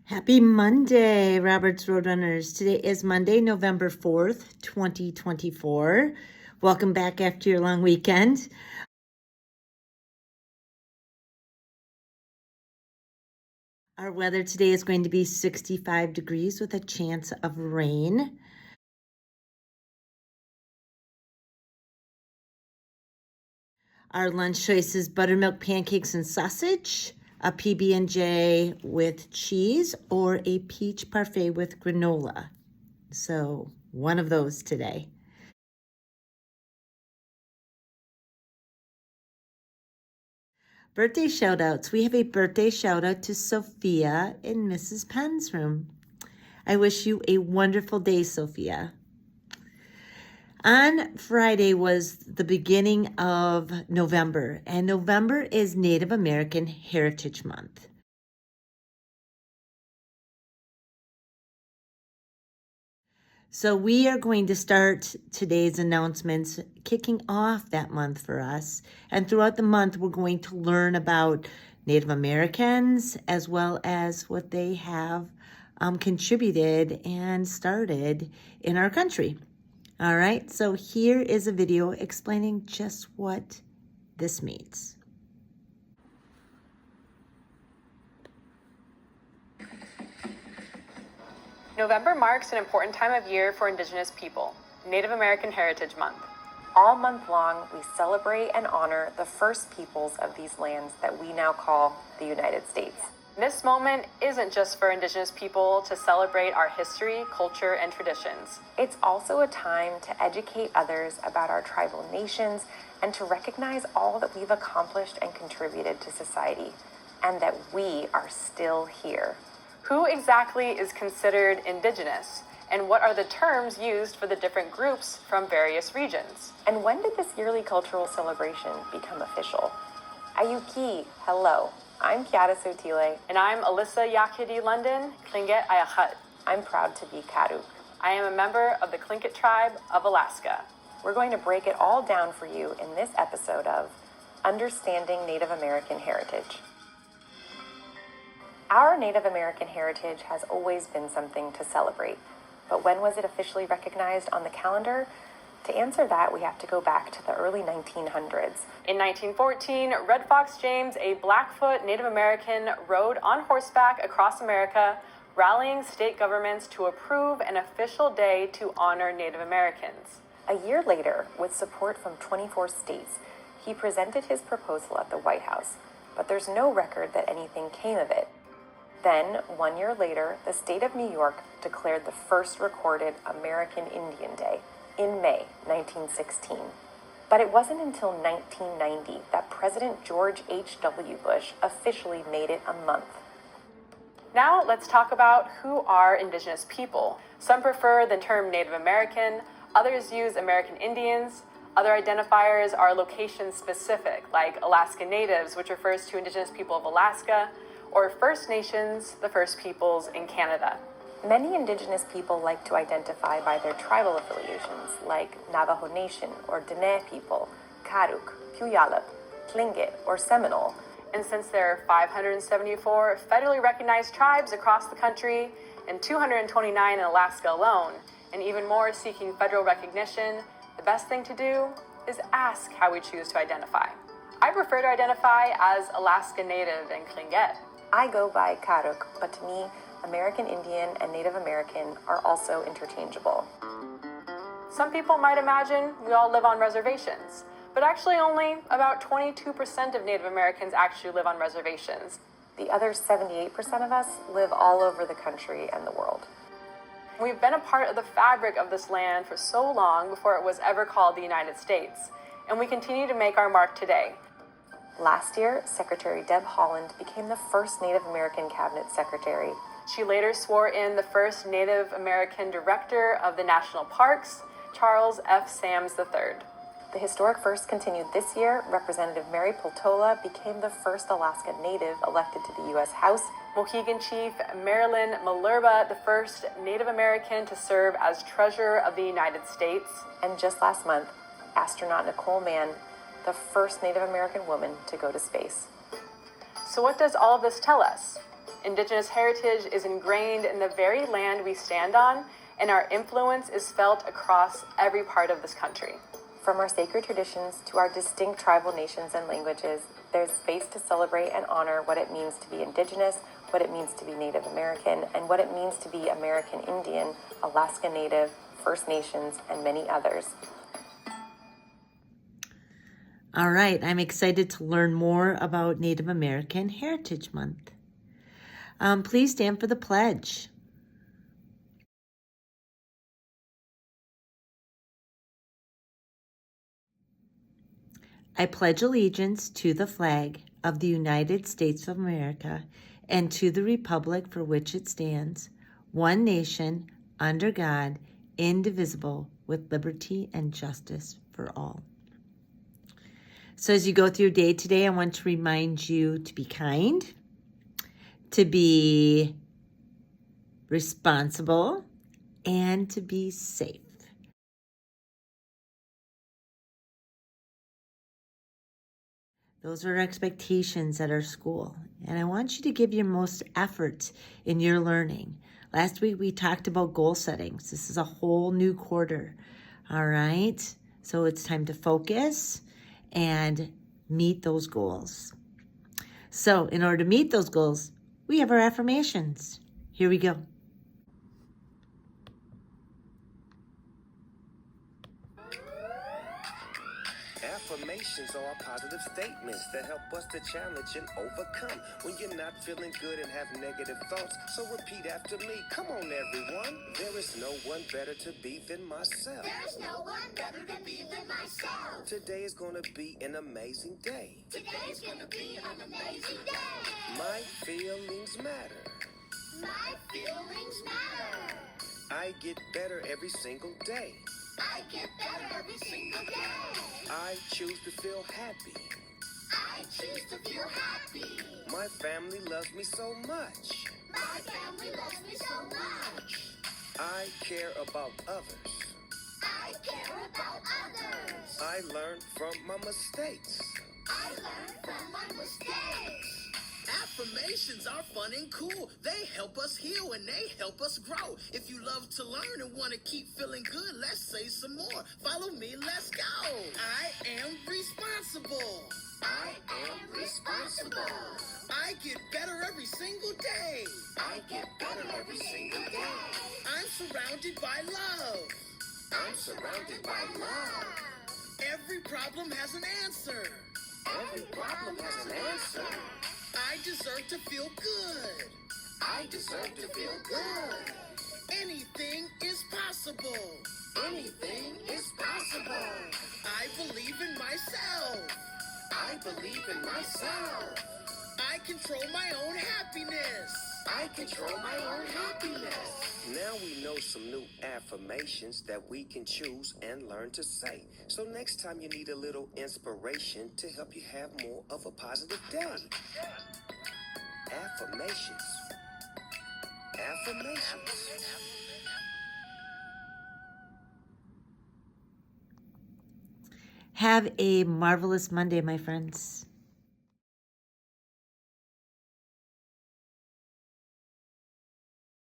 Happy Monday, Roberts Roadrunners. Today is Monday, November 4th, 2024. Welcome back after your long weekend. Our weather today is going to be 65 degrees with a chance of rain. Our lunch choice is buttermilk pancakes and sausage, a PB&J with cheese, or a peach parfait with granola. So one of those today. Birthday shout outs. We have a birthday shout out to Sophia in Mrs. Penn's room. I wish you a wonderful day, Sophia. On Friday was the beginning of November, and November is Native American Heritage Month. So we are going to start today's announcements kicking off that month for us. And throughout the month, we're going to learn about Native Americans as well as what they have contributed and started in our country. All right, so here is a video explaining just what this means. November marks an important time of year for Indigenous people, Native American Heritage Month. All month long, we celebrate and honor the first peoples of these lands that we now call the United States. This moment isn't just for Indigenous people to celebrate our history, culture, and traditions. It's also a time to educate others about our tribal nations and to recognize all that we've accomplished and contributed to society, and that we are still here. Who exactly is considered Indigenous, and what are the terms used for the different groups from various regions? And when did this yearly cultural celebration become official? Ayuki, hello. I'm Kiara Sotile. And I'm Alyssa Yakidi London, Tlingit Ayakhat. I'm proud to be Karuk. I am a member of the Tlingit tribe of Alaska. We're going to break it all down for you in this episode of Understanding Native American Heritage. Our Native American heritage has always been something to celebrate, but when was it officially recognized on the calendar? To answer that, we have to go back to the early 1900s. In 1914, Red Fox James, a Blackfoot Native American, rode on horseback across America, rallying state governments to approve an official day to honor Native Americans. A year later, with support from 24 states, he presented his proposal at the White House, but there's no record that anything came of it. Then, 1 year later, the state of New York declared the first recorded American Indian Day in May 1916. But it wasn't until 1990 that President George H.W. Bush officially made it a month. Now let's talk about who are Indigenous people. Some prefer the term Native American, others use American Indians. Other identifiers are location specific, like Alaska Natives, which refers to Indigenous people of Alaska, or First Nations, the First Peoples in Canada. Many Indigenous people like to identify by their tribal affiliations, like Navajo Nation or Dene people, Karuk, Puyallup, Tlingit, or Seminole. And since there are 574 federally recognized tribes across the country and 229 in Alaska alone, and even more seeking federal recognition, the best thing to do is ask how we choose to identify. I prefer to identify as Alaska Native and Tlingit. I go by Karuk, but to me, American Indian and Native American are also interchangeable. Some people might imagine we all live on reservations, but actually only about 22% of Native Americans actually live on reservations. The other 78% of us live all over the country and the world. We've been a part of the fabric of this land for so long before it was ever called the United States, and we continue to make our mark today. Last year, Secretary Deb Haaland became the first Native American cabinet secretary. She later swore in the first Native American director of the national parks, Charles F. Sams III. The historic first continued this year. Representative Mary Peltola became the first Alaska Native elected to the U.S. House. Mohegan Chief Marilyn Malerba, the first Native American to serve as Treasurer of the United States. And just last month, astronaut Nicole Mann, the first Native American woman to go to space. So what does all of this tell us? Indigenous heritage is ingrained in the very land we stand on, and our influence is felt across every part of this country. From our sacred traditions to our distinct tribal nations and languages, there's space to celebrate and honor what it means to be Indigenous, what it means to be Native American, and what it means to be American Indian, Alaska Native, First Nations, and many others. All right, I'm excited to learn more about Native American Heritage Month. Please stand for the pledge. I pledge allegiance to the flag of the United States of America and to the republic for which it stands, one nation, under God, indivisible, with liberty and justice for all. So as you go through your day today, I want to remind you to be kind, to be responsible, and to be safe. Those are our expectations at our school. And I want you to give your most effort in your learning. Last week we talked about goal settings. This is a whole new quarter. All right. So it's time to focus and meet those goals. So in order to meet those goals, we have our affirmations. Here we go. Affirmations are positive statements that help us to challenge and overcome when you're not feeling good and have negative thoughts. So repeat after me. Come on, everyone. There is no one better to be than myself. There's no one better to be than myself. Today is going to be an amazing day. Today's gonna be an amazing day. My feelings matter. My feelings matter. I get better every single day. I get better every single day. I choose to feel happy. I choose to feel happy. My family loves me so much. My family loves me so much. I care about others. I care about others. I learn from my mistakes. I learn from my mistakes. Affirmations are fun and cool. They help us heal and they help us grow. If you love to learn and want to keep feeling good, let's say some more. Follow me, let's go. I am responsible. I am responsible. I get better every single day. I get better every single day. I'm surrounded by love. I'm surrounded by love. Every problem has an answer. Every problem has an answer. I deserve to feel good. I deserve to feel good. Anything is possible. Anything is possible. I believe in myself. I believe in myself. I control my own happiness. I control my own happiness. Now we know some new affirmations that we can choose and learn to say. So next time you need a little inspiration to help you have more of a positive day. Affirmations. Affirmations. Have a marvelous Monday, my friends.